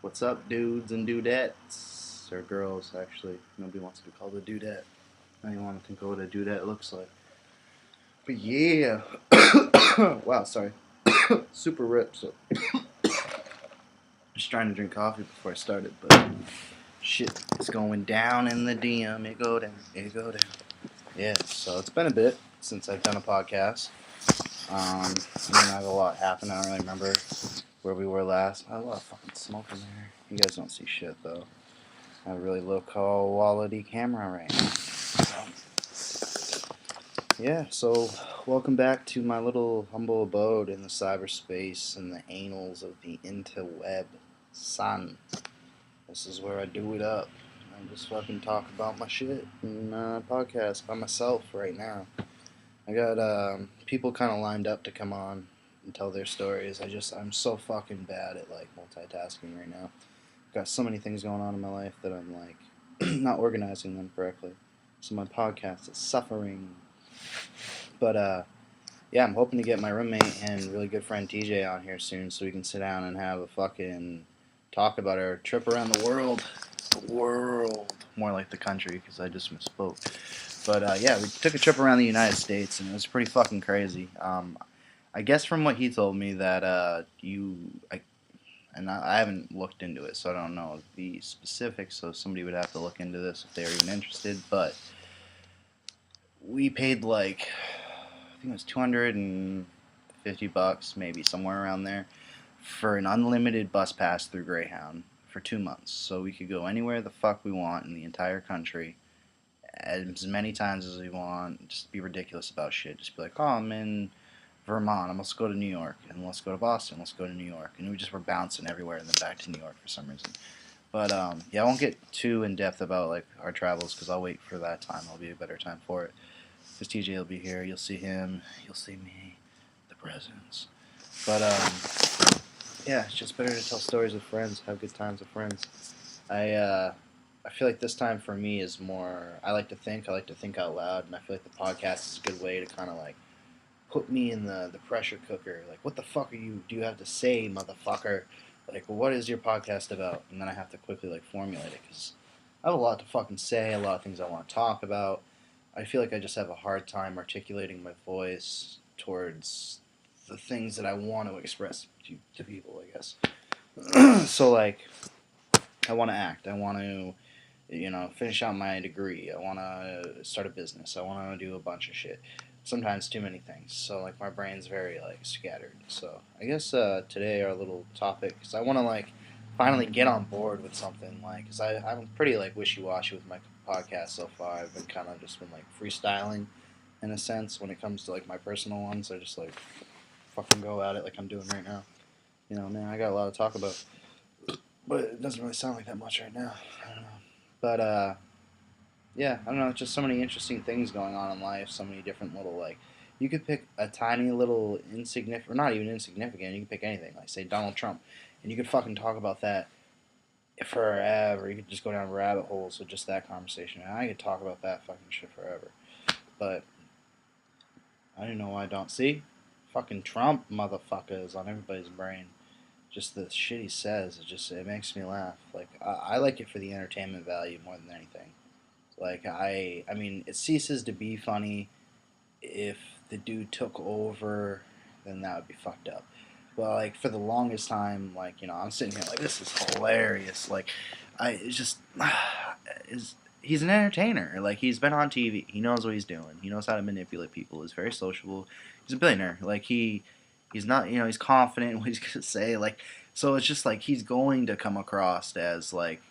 What's up, dudes and dudettes? Or girls, actually. Nobody wants to be called a dudette. I don't want to think of what a dudette looks like. But yeah. Wow, sorry. Super ripped. So. Just trying to drink coffee before I started, but shit is going down in the DM. It go down. It go down. Yeah, so it's been a bit since I've done a podcast. I have a lot happened. I don't really remember where we were last. I had a lot of fucking smoke in there. You guys don't see shit, though. I have a really low quality camera right now. So welcome back to my little humble abode in the cyberspace and the annals of the interweb. Son. This is where I do it up. I just fucking talk about my shit and podcast by myself right now. I got people kind of lined up to come on and tell their stories. I'm so fucking bad at like multitasking right now. Got so many things going on in my life that I'm like not organizing them correctly. So my podcast is suffering. But yeah, I'm hoping to get my roommate and really good friend TJ on here soon so we can sit down and have a fucking talk about our trip around the world. More like the country because I just misspoke. But yeah, we took a trip around the United States and it was pretty fucking crazy. I guess from what he told me that I haven't looked into it, so I don't know the specifics. So somebody would have to look into this if they're even interested. But we paid like I think it was $250, maybe somewhere around there, for an unlimited bus pass through Greyhound for 2 months, so we could go anywhere the fuck we want in the entire country, as many times as we want. Just be ridiculous about shit. Just be like, oh, I'm in Vermont, let's go to New York, and let's go to Boston, let's go to New York, and we just were bouncing everywhere and then back to New York for some reason. But yeah, I won't get too in depth about like our travels because I'll wait for that time. It'll be a better time for it. Because TJ will be here, you'll see him, you'll see me, the presence. But yeah, it's just better to tell stories with friends, have good times with friends. I feel like this time for me is more. I like to think out loud, and I feel like the podcast is a good way to kind of like put me in the pressure cooker. Like, what the fuck do you have to say, motherfucker? Like, what is your podcast about? And then I have to quickly like formulate it because I have a lot to fucking say, a lot of things I want to talk about. I feel like I just have a hard time articulating my voice towards the things that I want to express to people, I guess. So like, I want to act. I want to, finish out my degree. I want to start a business. I want to do a bunch of shit. Sometimes too many things. So like my brain's very like scattered. So I guess today our little topic is I want to like finally get on board with something like because I'm pretty like wishy-washy with my podcast so far. I've been kind of just been like freestyling in a sense when it comes to like my personal ones. I just like fucking go at it like I'm doing right now. Man, I got a lot to talk about, but it doesn't really sound like that much right now. I don't know. But yeah, I don't know. Just so many interesting things going on in life. So many different little like. You could pick a tiny little insignificant, or not even insignificant. You could pick anything, like say Donald Trump, and you could fucking talk about that forever. You could just go down rabbit holes with just that conversation. And I could talk about that fucking shit forever. But I don't know why I don't see. Fucking Trump motherfucker is on everybody's brain. Just the shit he says, it makes me laugh. Like I like it for the entertainment value more than anything. Like I mean, it ceases to be funny if the dude took over, then that would be fucked up. But like for the longest time, like I'm sitting here like this is hilarious. Like it's just he's an entertainer. Like he's been on TV. He knows what he's doing. He knows how to manipulate people. He's very sociable. He's a billionaire. Like he's not he's confident in what he's gonna say. Like so it's just like he's going to come across as like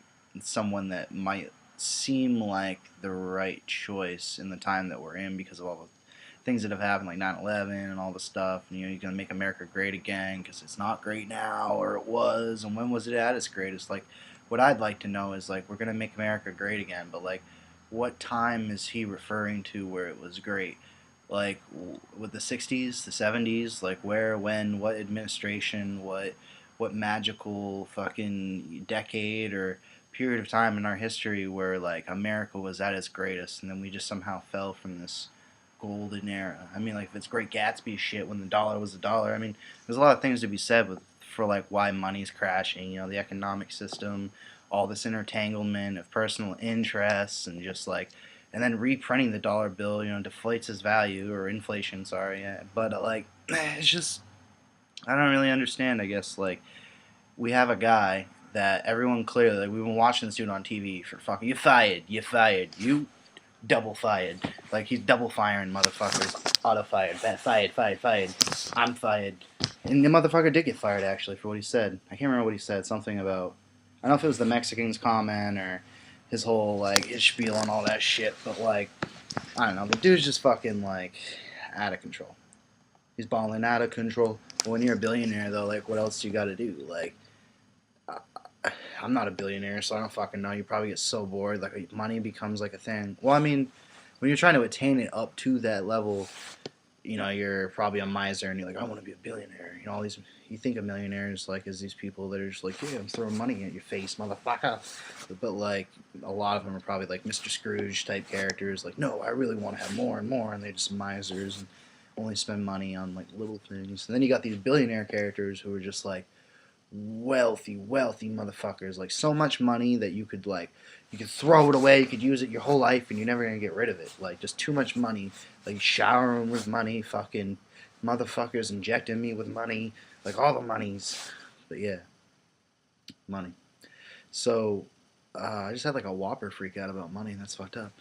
someone that might seem like the right choice in the time that we're in because of all the things that have happened, like 9/11 and all the stuff. And, you're going to make America great again because it's not great now, or it was, and when was it at its greatest? Like, what I'd like to know is, like, we're going to make America great again, but, like, what time is he referring to where it was great? Like, with the 60s, the 70s, like, where, when, what administration, what magical fucking decade or period of time in our history where like America was at its greatest and then we just somehow fell from this golden era. I mean, like if it's Great Gatsby shit when the dollar was a dollar. I mean, there's a lot of things to be said for like why money's crashing. You know, the economic system, all this intertanglement of personal interests, and just like, and then reprinting the dollar bill, you know, deflates its value or inflation. Sorry, yeah. But like, it's just I don't really understand. I guess like we have a guy that everyone clearly like we've been watching this dude on TV for fucking you fired, you double fired. Like he's double firing motherfuckers. Auto fired. Fired. I'm fired. And the motherfucker did get fired actually for what he said. I can't remember what he said. Something about I don't know if it was the Mexicans comment or his whole like his spiel and all that shit, but like I don't know, the dude's just fucking like out of control. He's balling out of control. But when you're a billionaire though, like what else do you gotta do? Like I'm not a billionaire, so I don't fucking know. You probably get so bored, like money becomes like a thing. Well, I mean, when you're trying to attain it up to that level, you know, you're probably a miser, and you're like, I want to be a billionaire. You know, all these. You think of millionaires like as these people that are just like, yeah, I'm throwing money at your face, motherfucker. But like, a lot of them are probably like Mr. Scrooge type characters. Like, no, I really want to have more and more, and they're just misers and only spend money on like little things. And then you got these billionaire characters who are just like wealthy motherfuckers, like so much money that you could throw it away, you could use it your whole life, and you're never gonna get rid of it. Like just too much money, like showering with money, fucking motherfuckers injecting me with money, like all the monies. But yeah, money. So I just had like a whopper freak out about money, and that's fucked up.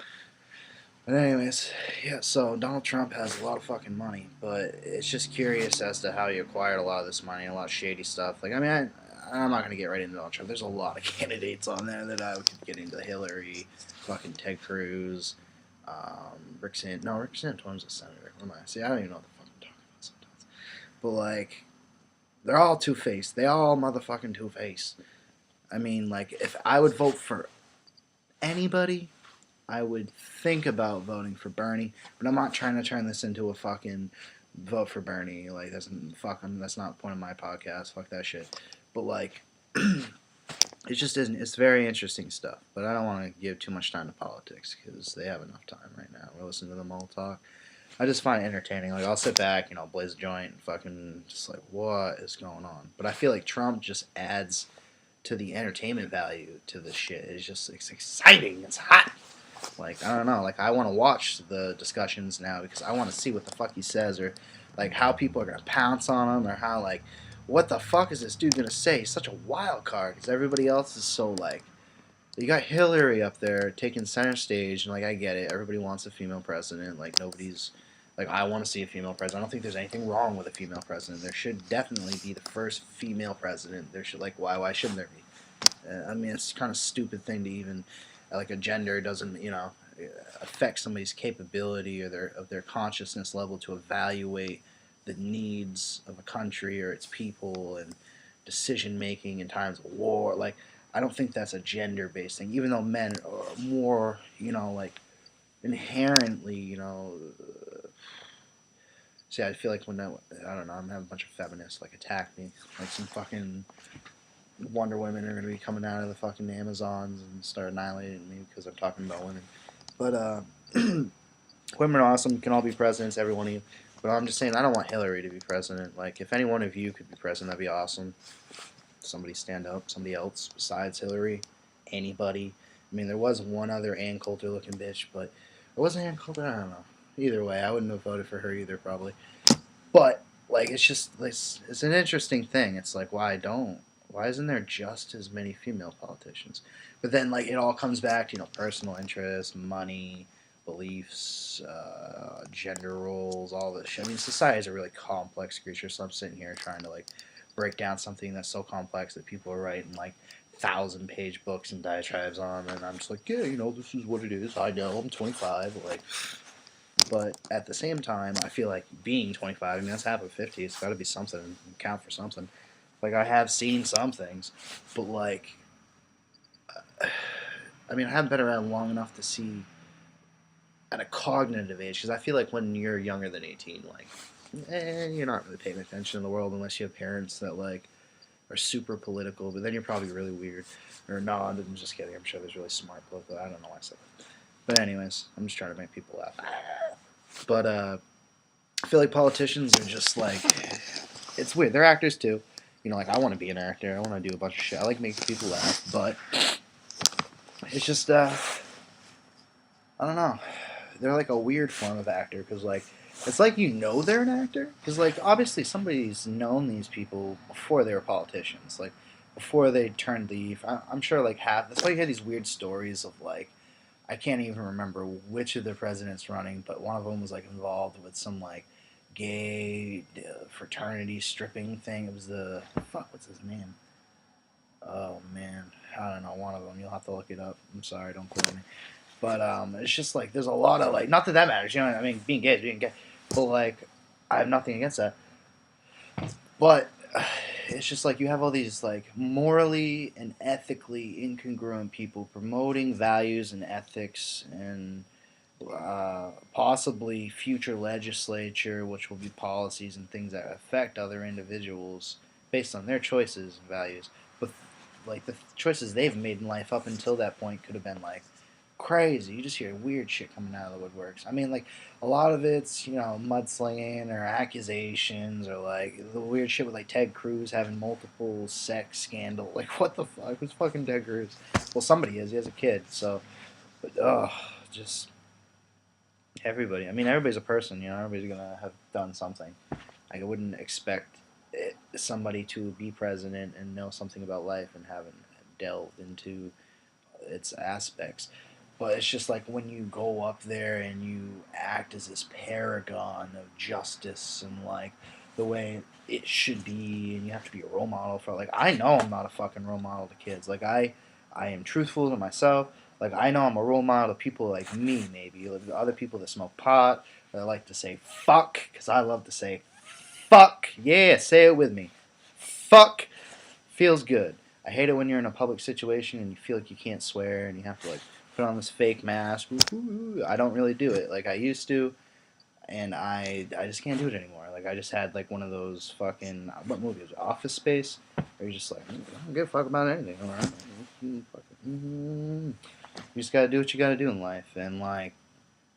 But anyways, yeah, so Donald Trump has a lot of fucking money, but it's just curious as to how he acquired a lot of this money, a lot of shady stuff. Like, I mean, I'm not going to get right into Donald Trump. There's a lot of candidates on there that I could get into. Hillary, fucking Ted Cruz, Rick Santorum's a senator. What am I? See, I don't even know what the fuck I'm talking about sometimes. But, like, they're all two-faced. They all motherfucking two-faced. I mean, like, if I would vote for anybody, I would think about voting for Bernie, but I'm not trying to turn this into a fucking vote for Bernie. Like that's not the point of my podcast. Fuck that shit. But like, it just isn't. It's very interesting stuff. But I don't want to give too much time to politics because they have enough time right now. We're listening to them all talk. I just find it entertaining. Like I'll sit back, you know, blaze a joint, and fucking just like what is going on. But I feel like Trump just adds to the entertainment value to this shit. It's exciting. It's hot. Like, I don't know, like, I want to watch the discussions now because I want to see what the fuck he says or, like, how people are going to pounce on him or how, like, what the fuck is this dude going to say? He's such a wild card because everybody else is so, like, you got Hillary up there taking center stage and, like, I get it. Everybody wants a female president. Like, nobody's, like, I want to see a female president. I don't think there's anything wrong with a female president. There should definitely be the first female president. There should, like, why shouldn't there be? I mean, it's kind of a stupid thing to even like a gender doesn't affect somebody's capability or their consciousness level to evaluate the needs of a country or its people and decision making in times of war. Like I don't think that's a gender based thing, even though men are more like inherently see, I feel like when I don't know, I'm having a bunch of feminists like attack me, like some fucking Wonder Women are going to be coming out of the fucking Amazons and start annihilating me because I'm talking about women. But women are awesome. You can all be presidents, every one of you. But I'm just saying, I don't want Hillary to be president. Like, if any one of you could be president, that'd be awesome. Somebody stand up, somebody else besides Hillary, anybody. I mean, there was one other Ann Coulter looking bitch, but it wasn't Ann Coulter. I don't know. Either way, I wouldn't have voted for her either, probably. But like, it's an interesting thing. It's like, why isn't there just as many female politicians? But then, like, it all comes back to, personal interest, money, beliefs, gender roles, all this shit. I mean, society is a really complex creature, so I'm sitting here trying to, like, break down something that's so complex that people are writing, like, 1,000-page books and diatribes on, and I'm just like, yeah, this is what it is. I know, I'm 25, like... But at the same time, I feel like being 25, I mean, that's half of 50. It's got to be something, count for something. Like, I have seen some things, but, like, I mean, I haven't been around long enough to see at a cognitive age, because I feel like when you're younger than 18, like, you're not really paying attention to the world unless you have parents that, like, are super political, but then you're probably really weird. Or, no, I'm just kidding. I'm sure there's really smart political. I don't know why I said that. But anyways, I'm just trying to make people laugh. But I feel like politicians are just like, it's weird. They're actors too. You know, like I want to be an actor. I want to do a bunch of shit. I like making people laugh, but it's just I don't know. They're like a weird form of actor because like it's like you know they're an actor because like obviously somebody's known these people before they were politicians, like before they turned leaf. I'm sure like half. That's why you hear these weird stories of like I can't even remember which of the presidents running, but one of them was like involved with some like gay fraternity stripping thing. It was the fuck. What's his name? Oh man, I don't know. One of them. You'll have to look it up. I'm sorry, don't quote me. But it's just like there's a lot of like not that that matters. You know, what I mean, being gay is being gay, but like I have nothing against that. But it's just like you have all these like morally and ethically incongruent people promoting values and ethics and possibly future legislature, which will be policies and things that affect other individuals based on their choices and values. But like the choices they've made in life up until that point could have been like crazy. You just hear weird shit coming out of the woodworks. I mean, like a lot of it's mudslinging or accusations or like the weird shit with like Ted Cruz having multiple sex scandal. Like what the fuck? Who's fucking Ted Cruz? Well, somebody is. He has a kid. So, but just everybody. I mean, everybody's a person. Everybody's gonna have done something. Like I wouldn't expect somebody to be president and know something about life and haven't delved into its aspects. But it's just like when you go up there and you act as this paragon of justice and like the way it should be, and you have to be a role model for like I know I'm not a fucking role model to kids. Like I am truthful to myself. Like I know I'm a role model to people like me, maybe like other people that smoke pot or like to say fuck because I love to say fuck. Yeah, say it with me. Fuck feels good. I hate it when you're in a public situation and you feel like you can't swear and you have to like put on this fake mask. I don't really do it like I used to, and I just can't do it anymore. Like I just had like one of those fucking what movie was it? Office Space, where you're just like I don't give a fuck about anything. All right, you just gotta do what you gotta do in life, and like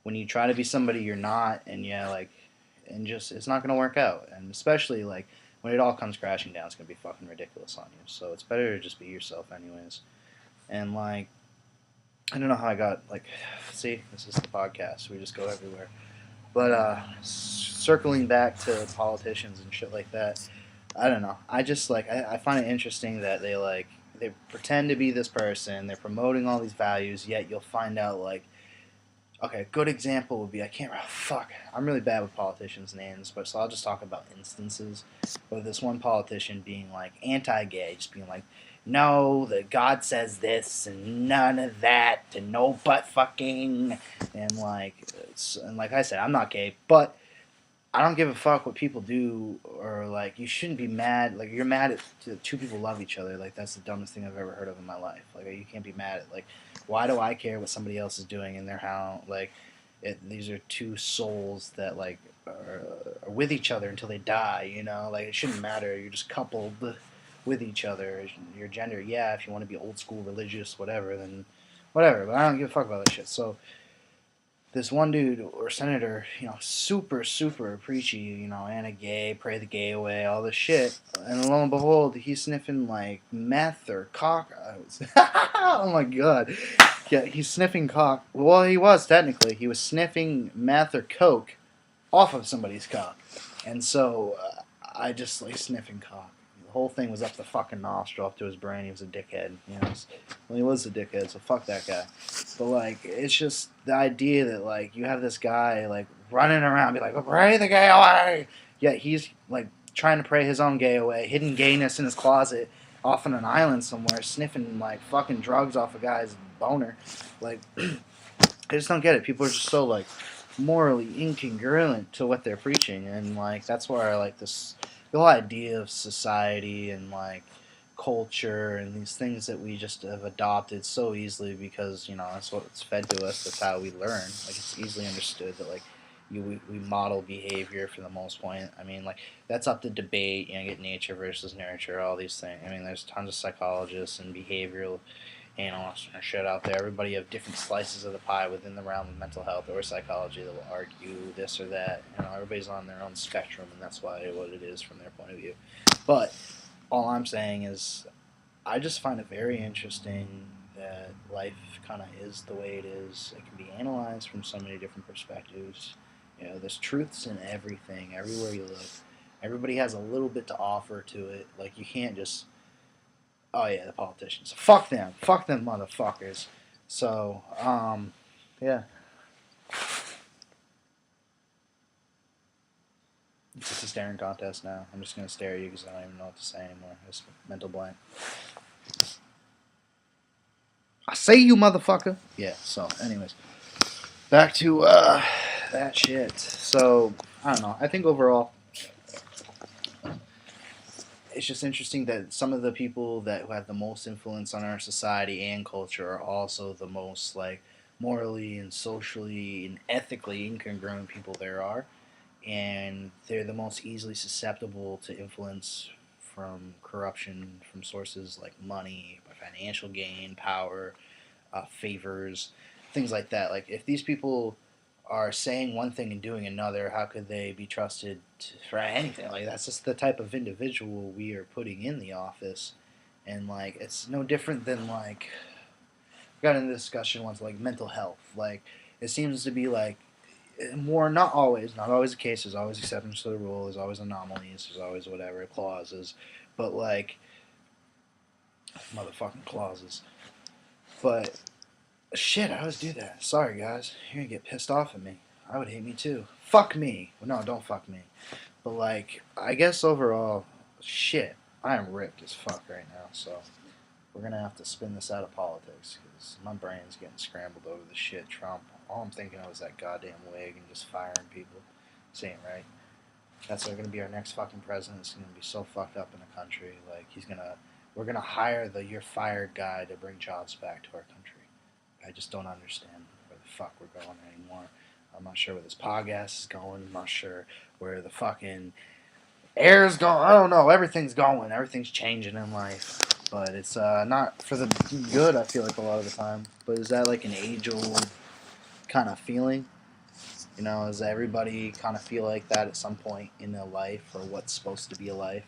when you try to be somebody you're not, and yeah, like and just it's not gonna work out, and especially like when it all comes crashing down, it's gonna be fucking ridiculous on you. So it's better to just be yourself, anyways. And like I don't know how I got like see this is the podcast we just go everywhere. But circling back to politicians and shit like that, I don't know. I just like I find it interesting that they pretend to be this person, they're promoting all these values, yet you'll find out like okay, a good example would be I can't. Fuck, I'm really bad with politicians' names, but so I'll just talk about instances of this one politician being like anti-gay, just being like, no, the God says this and none of that, and no butt fucking, and like I said, I'm not gay, but I don't give a fuck what people do, or like you shouldn't be mad. Like you're mad at two people love each other. Like that's the dumbest thing I've ever heard of in my life. Like you can't be mad at like why do I care what somebody else is doing in their house? Like these are two souls that like are with each other until they die. Like it shouldn't matter. You're just coupled with each other. Your gender, yeah. If you want to be old school religious, whatever, then whatever. But I don't give a fuck about that shit. So this one dude or senator, super, super preachy, anti-gay, pray the gay away, all this shit. And lo and behold, he's sniffing like meth or cock. Oh my god. Yeah, he's sniffing cock. Well, he was technically. He was sniffing meth or coke off of somebody's cock. And so I just like sniffing cock. The whole thing was up the fucking nostril, up to his brain. He was a dickhead. Well, he was a dickhead, so fuck that guy. But like, it's just the idea that like you have this guy like running around, be like, pray the gay away. Yeah, he's like trying to pray his own gay away, hidden gayness in his closet, off on an island somewhere, sniffing like fucking drugs off a guy's boner. Like, I just don't get it. People are just so like morally incongruent to what they're preaching, and like that's where I like this the whole idea of society and like culture and these things that we just have adopted so easily because that's what's fed to us. That's how we learn. Like it's easily understood that like we model behavior for the most point. I mean, like that's up to debate. Get nature versus nurture, all these things. I mean, there's tons of psychologists and behavioral analysts and shit out there. Everybody have different slices of the pie within the realm of mental health or psychology that will argue this or that. Everybody's on their own spectrum, and that's why what it is from their point of view. But all I'm saying is I just find it very interesting that life kind of is the way it is. It can be analyzed from so many different perspectives. You know, there's truths in everything, everywhere you look. Everybody has a little bit to offer to it. Like, you can't just, oh yeah, the politicians. Fuck them motherfuckers. So, yeah. It's just a staring contest now. I'm just gonna stare at you because I don't even know what to say anymore. It's mental blank. I say you motherfucker. Yeah. So, anyways, back to that shit. So I don't know. I think overall, it's just interesting that some of the people that who have the most influence on our society and culture are also the most like morally and socially and ethically incongruent people there are, and they're the most easily susceptible to influence from corruption from sources like money, financial gain, power, favors, things like that. Like, if these people are saying one thing and doing another, how could they be trusted for anything? Like, that's just the type of individual we are putting in the office. And, like, it's no different than, like, I got into a discussion once, like, mental health. Like, it seems to be, like, more, not always the case. There's always exceptions to the rule. There's always anomalies. There's always whatever, clauses. But, like, motherfucking clauses. But shit, I always do that. Sorry, guys. You're gonna get pissed off at me. I would hate me too. Fuck me. Well, no, don't fuck me. But, like, I guess overall, shit, I am ripped as fuck right now. So we're gonna have to spin this out of politics because my brain's getting scrambled over the shit Trump. All I'm thinking of is that goddamn wig and just firing people. This ain't right. That's gonna be our next fucking president. It's gonna be so fucked up in the country. Like, we're gonna hire the "you're fired" guy to bring jobs back to our country. I just don't understand where the fuck we're going anymore. I'm not sure where this podcast is going. I'm not sure where the fucking air is going. I don't know. Everything's going. Everything's changing in life. But it's not for the good, I feel like, a lot of the time. But is that like an age-old kind of feeling? You know, does everybody kind of feel like that at some point in their life, or what's supposed to be a life?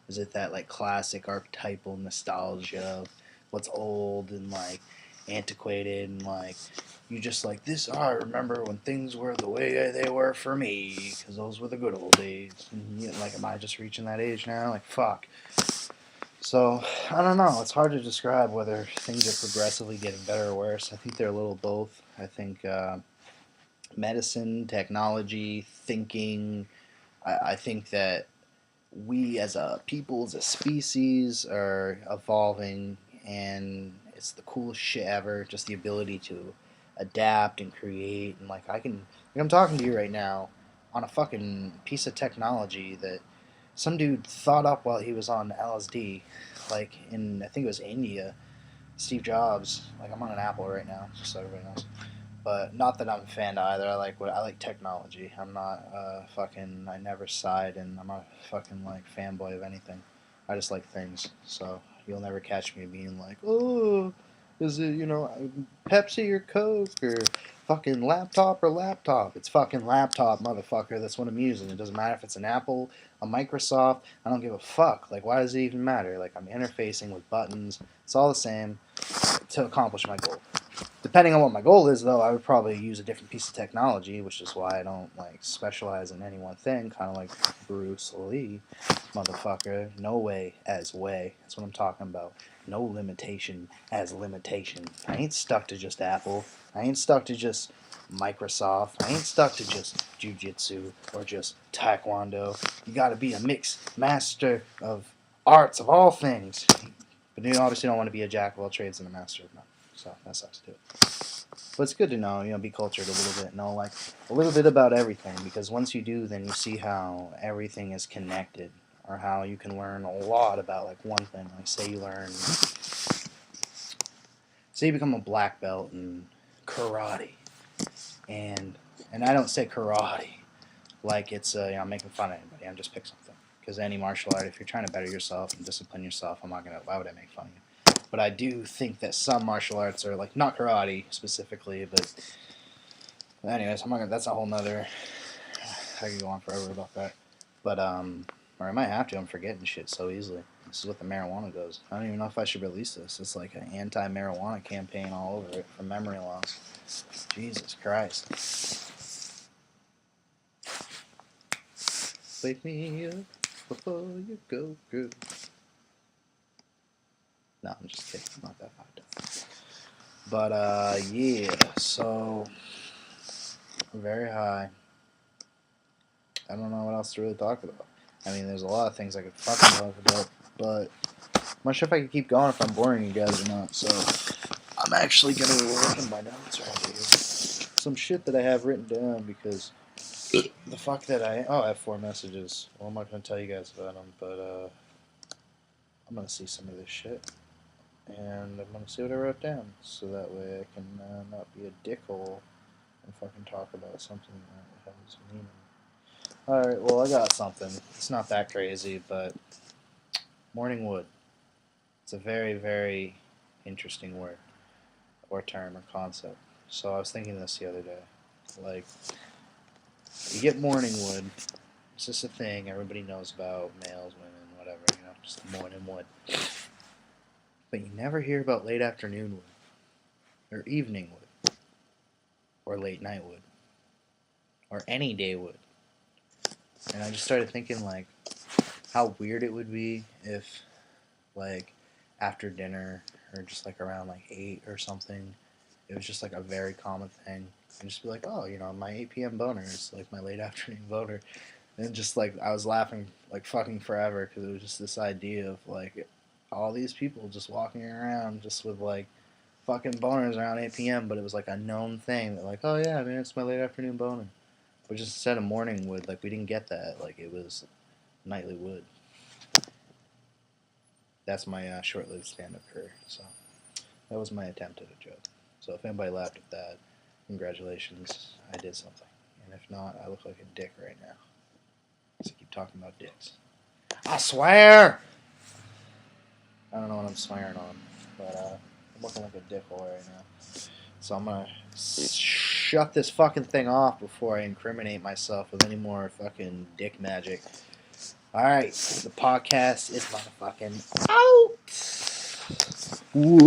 Is it that like classic archetypal nostalgia of what's old and like antiquated and like you just like this? Oh, I remember when things were the way they were for me because those were the good old days. And like, am I just reaching that age now? Like, fuck. So I don't know. It's hard to describe whether things are progressively getting better or worse. I think they're a little both. I think medicine, technology, thinking. I think that we as a people, as a species, are evolving, and it's the coolest shit ever. Just the ability to adapt and create, and like I'm talking to you right now on a fucking piece of technology that some dude thought up while he was on LSD, like in, I think it was India. Steve Jobs. Like, I'm on an Apple right now, just so everybody knows. But not that I'm a fan either. I like technology. I'm not fucking. I never side, and I'm not a fucking like fanboy of anything. I just like things. So you'll never catch me being like, oh, is it Pepsi or Coke or fucking laptop or laptop? It's fucking laptop, motherfucker. That's what I'm using. It doesn't matter if it's an Apple, a Microsoft. I don't give a fuck. Like, why does it even matter? Like, I'm interfacing with buttons. It's all the same to accomplish my goal. Depending on what my goal is, though, I would probably use a different piece of technology, which is why I don't like specialize in any one thing. Kind of like Bruce Lee, motherfucker. No way as way. That's what I'm talking about. No limitation as limitation. I ain't stuck to just Apple. I ain't stuck to just Microsoft. I ain't stuck to just Jiu-Jitsu or just Taekwondo. You got to be a mixed master of arts of all things. But you obviously don't want to be a jack of all trades and a master of none. So that sucks too. But it's good to know, be cultured a little bit, know like a little bit about everything, because once you do, then you see how everything is connected, or how you can learn a lot about like one thing. Like, say you become a black belt in karate, and I don't say karate like it's I'm making fun of anybody. I'm just pick something, because any martial art, if you're trying to better yourself and discipline yourself, I'm not gonna. Why would I make fun of you? But I do think that some martial arts are like, not karate specifically, but anyways, I'm not gonna, that's a whole nother. I could go on forever about that, but or I might have to. I'm forgetting shit so easily. This is what the marijuana does. I don't even know if I should release this. It's like an anti-marijuana campaign all over it for memory loss. Jesus Christ. Wake me up before you go, girl. No, I'm just kidding. I'm not that fucked up. But, yeah, so, very high. I don't know what else to really talk about. I mean, there's a lot of things I could fucking talk about, but I'm not sure if I can keep going if I'm boring you guys or not, so I'm actually going to be working my notes right here. Some shit that I have written down because the fuck that I have 4 messages. Well, I'm not going to tell you guys about them, but I'm going to see some of this shit. And I'm going to see what I wrote down, so that way I can not be a dickhole and fucking talk about something that has meaning. Alright, well, I got something. It's not that crazy, but morning wood. It's a very, very interesting word, or term, or concept. So I was thinking this the other day. Like, you get morning wood. It's just a thing everybody knows about, males, women, whatever, just morning wood. But you never hear about late afternoon wood, or evening wood, or late night wood, or any day wood. And I just started thinking, like, how weird it would be if, like, after dinner, or just, like, around, like, 8 or something, it was just, like, a very common thing. And just be like, oh, my 8 p.m. boner is, like, my late afternoon boner. And just, like, I was laughing, like, fucking forever, because it was just this idea of, like, all these people just walking around just with, like, fucking boners around 8 p.m., but it was, like, a known thing that, like, oh, yeah, man, it's my late afternoon boner. But just instead of morning wood, like, we didn't get that. Like, it was nightly wood. That's my short-lived stand-up career, so that was my attempt at a joke. So if anybody laughed at that, congratulations, I did something. And if not, I look like a dick right now. So keep talking about dicks. I swear! I don't know what I'm swearing on, but I'm looking like a dickhole right now. So I'm gonna shut this fucking thing off before I incriminate myself with any more fucking dick magic. Alright, the podcast is motherfucking out! Ooh.